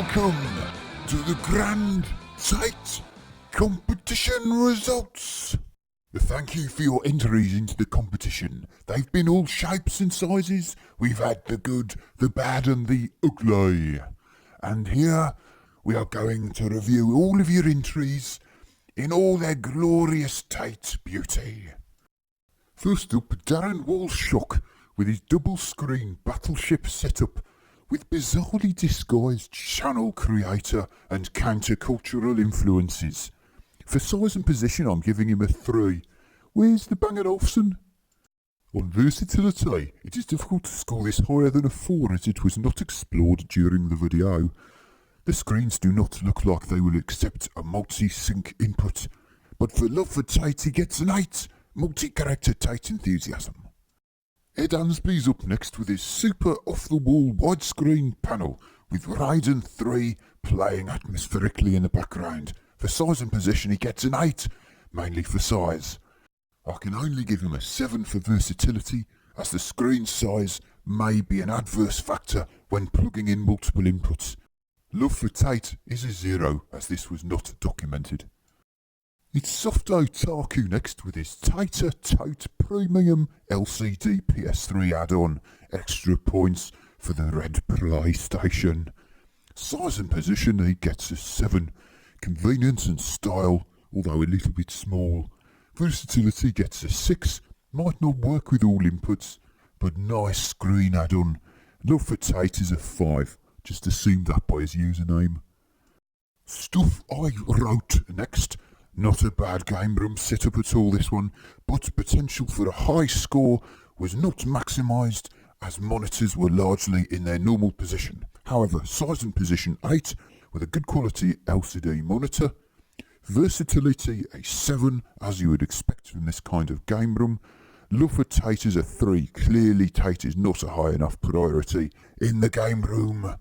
Welcome to the Grand Tate competition results. Thank you for your entries into the competition. They've been all shapes and sizes. We've had the good, the bad and the ugly. And here we are going to review all of your entries in all their glorious Tate beauty. First up, Darren Walshock with his double screen battleship setup with bizarrely disguised channel creator and countercultural influences. For size and position, I'm giving him a 3. Where's the Bang & Olufsen? On versatility, it is difficult to score this higher than a 4 as it was not explored during the video. The screens do not look like they will accept a multi-sync input, but for love for Tate he gets an 8, multi-character Tate enthusiasm. Ed Ansby's up next with his super off-the-wall widescreen panel with Raiden 3 playing atmospherically in the background. For size and position he gets an 8, mainly for size. I can only give him a 7 for versatility, as the screen size may be an adverse factor when plugging in multiple inputs. Love for Tate is a 0, as this was not documented. It's Softo Taku next with his Tate Premium LCD PS3 add-on. Extra points for the red PlayStation. Size and position he gets a 7. Convenience and style, although a little bit small. Versatility gets a 6. Might not work with all inputs, but nice screen add-on. Love for Tate is a 5. Just assumed that by his username. Stuff I wrote next. Not a bad game room setup at all, this one, but potential for a high score was not maximised as monitors were largely in their normal position. However, size and position 8 with a good quality LCD monitor. Versatility a 7, as you would expect from this kind of game room. Love for Tate is a 3. Clearly Tate is not a high enough priority in the game room.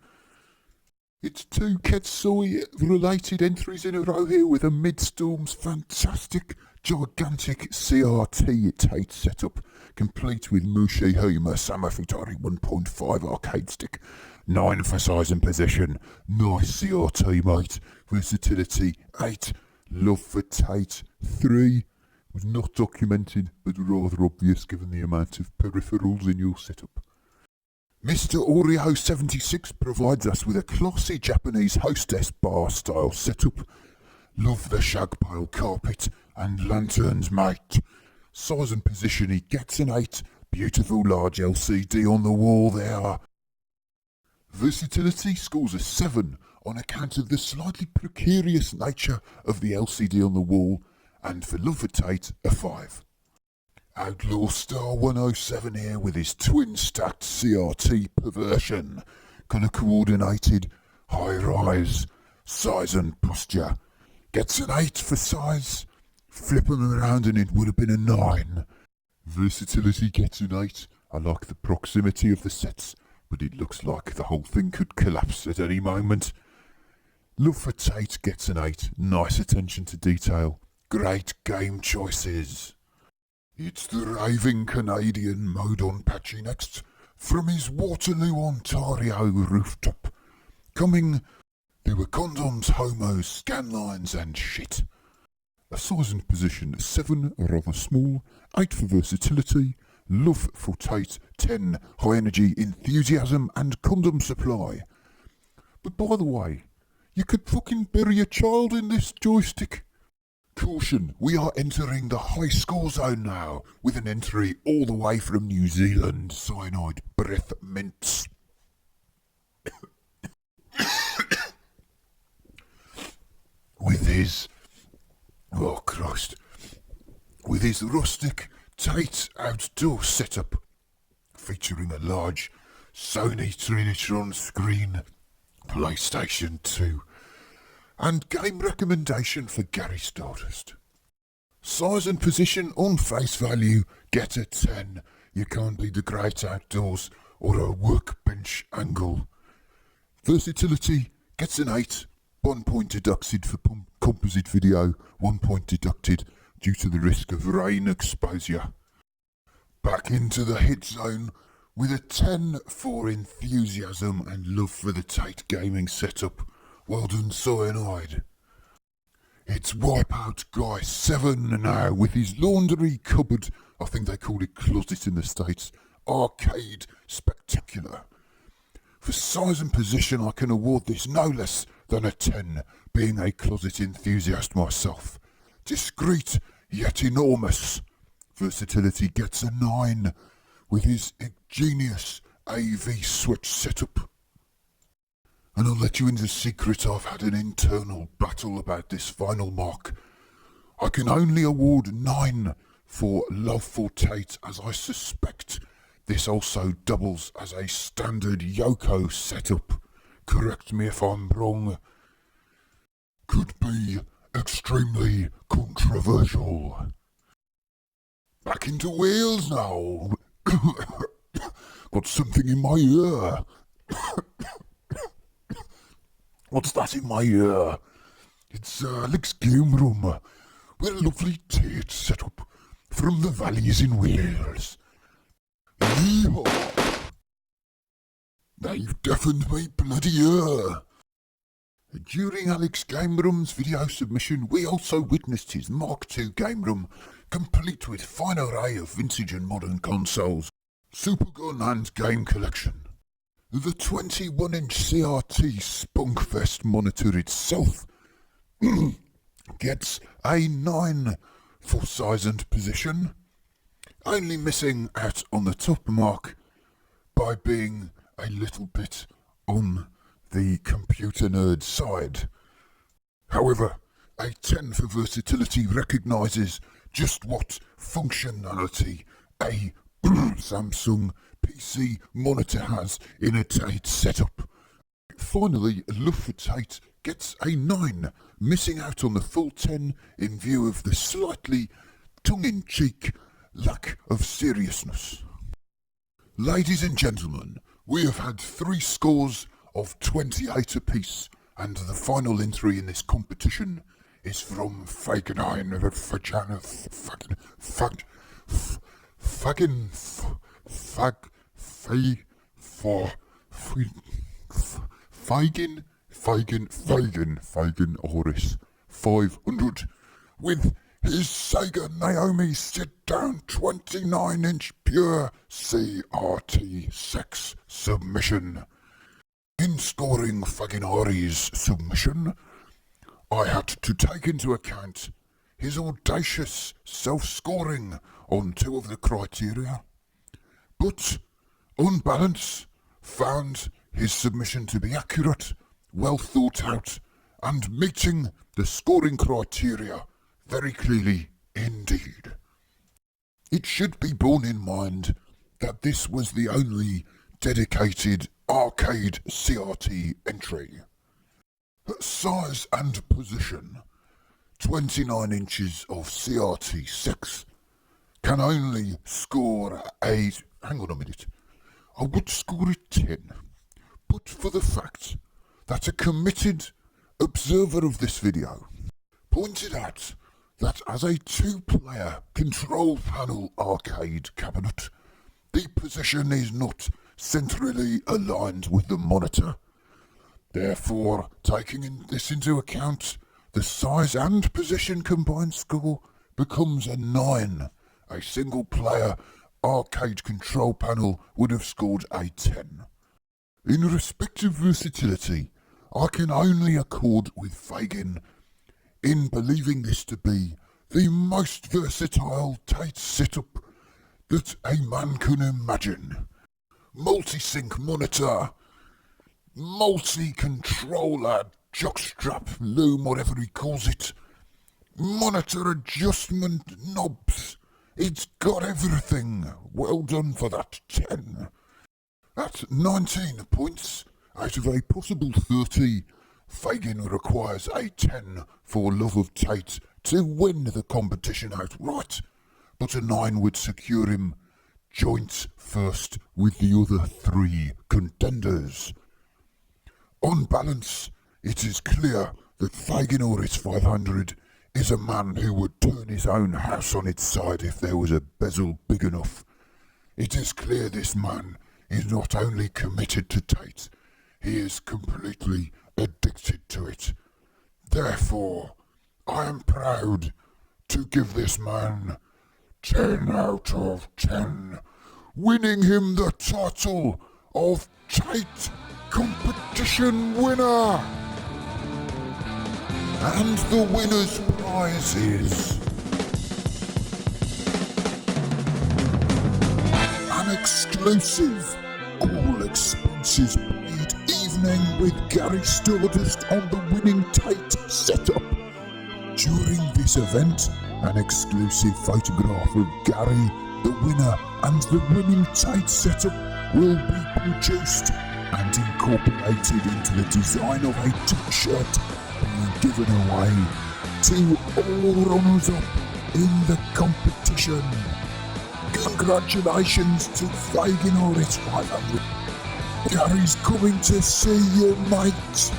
It's 2 Ketsui related entries in a row here with a Midstorm's fantastic, gigantic CRT Tate setup, complete with Mushihima Samafutari 1.5 arcade stick. 9 for size and position. Nice CRT, mate. Versatility 8. Love for Tate 3. Was not documented, but rather obvious given the amount of peripherals in your setup. Mr. Oreo76 provides us with a classy Japanese hostess bar style setup. Love the shag pile carpet and lanterns, mate. Size and position he gets an 8. Beautiful large LCD on the wall there. Versatility scores a 7 on account of the slightly precarious nature of the LCD on the wall, and for love for Tate a 5. Outlaw Star 107 here with his twin-stacked CRT perversion. Colour coordinated, high rise, size and posture. Gets an 8 for size. Flip them around and it would have been a 9. Versatility gets an 8. I like the proximity of the sets, but it looks like the whole thing could collapse at any moment. Love for Tate gets an 8. Nice attention to detail. Great game choices. It's the raving Canadian Dodonpachi next, from his Waterloo, Ontario rooftop. Coming, there were condoms, homos, scan lines and shit. A size and position 7, rather small, 8 for versatility, love for Tate 10, high energy, enthusiasm and condom supply. But by the way, you could fucking bury a child in this joystick. Caution, we are entering the high score zone now, with an entry all the way from New Zealand, cyanide breath mints. With his rustic Tate outdoor setup, featuring a large Sony Trinitron screen, PlayStation 2, and game recommendation for Gary Stardust. Size and position on face value get a 10. You can't be the great outdoors or a workbench angle. Versatility gets an 8. 1 point deducted for composite video, 1 point deducted due to the risk of rain exposure. Back into the hit zone with a 10 for enthusiasm and love for the Tate gaming setup. Well done, cyanide. It's Wipeout Guy 7 now with his laundry cupboard, I think they call it closet in the States, arcade spectacular. For size and position I can award this no less than a 10, being a closet enthusiast myself. Discreet yet enormous. Versatility gets a 9 with his ingenious AV switch setup. And I'll let you into the secret, I've had an internal battle about this final mark. I can only award 9 for love for Tate, as I suspect this also doubles as a standard Yoko setup. Correct me if I'm wrong. Could be extremely controversial. Back into Wales now. Got something in my ear. What's that in my ear? It's Alex Game Room, with a lovely Tate setup from the valleys in Wales. Yeehaw! They've deafened my bloody ear. During Alex Game Room's video submission, we also witnessed his Mark II Game Room, complete with fine array of vintage and modern consoles, Supergun and game collection. The 21-inch CRT Spunkfest monitor itself gets a 9 for size and position, only missing out on the top mark by being a little bit on the computer nerd side. However, a 10 for versatility recognises just what functionality a Samsung PC monitor has in a Tate setup. Finally, Love for Tate gets a 9, missing out on the full 10 in view of the slightly tongue-in-cheek lack of seriousness. Ladies and gentlemen, we have had 3 scores of 28 apiece, and the final entry in this competition is from Fagin Oris 500 with his Sega Naomi sit-down 29-inch pure CRT sex submission. In scoring Faginori's submission, I had to take into account his audacious self-scoring on 2 of the criteria, but on balance found his submission to be accurate, well thought out, and meeting the scoring criteria very clearly indeed. It should be borne in mind that this was the only dedicated arcade CRT entry. Size and position: 29 inches of CRT 6 can only score a... hang on a minute. I would score a 10, but for the fact that a committed observer of this video pointed out that as a 2-player control panel arcade cabinet, the position is not centrally aligned with the monitor. Therefore, taking this into account, the size and position combined score becomes a 9. A single-player arcade control panel would have scored a 10. In respect of versatility, I can only accord with Fagin in believing this to be the most versatile Tate setup that a man can imagine. Multi-sync monitor, multi-controller, jockstrap, loom, whatever he calls it, monitor adjustment knobs. It's got everything. Well done for that 10. At 19 points out of a possible 30, Fagin requires a 10 for Love of Tate to win the competition outright, but a 9 would secure him joint first with the other 3 contenders. On balance, it is clear that Fagin Oris 500 is a man who would turn his own house on its side if there was a bezel big enough. It is clear this man is not only committed to Tate, he is completely addicted to it. Therefore, I am proud to give this man 10 out of 10, winning him the title of Tate Competition Winner. And the winner's prize is an exclusive, all expenses paid evening with Gary Stardust on the winning Tate setup. During this event, an exclusive photograph of Gary, the winner, and the winning Tate setup will be produced and incorporated into the design of a t-shirt being given away to all runners-up in the competition. Congratulations to Fagin or it's 500. Gary's coming to see you, mate.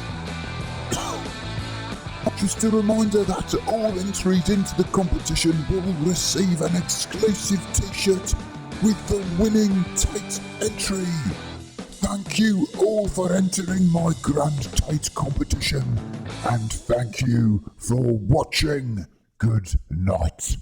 Just a reminder that all entries into the competition will receive an exclusive t-shirt with the winning Tate entry. Thank you all for entering my Grand Tate competition, and thank you for watching. Good night.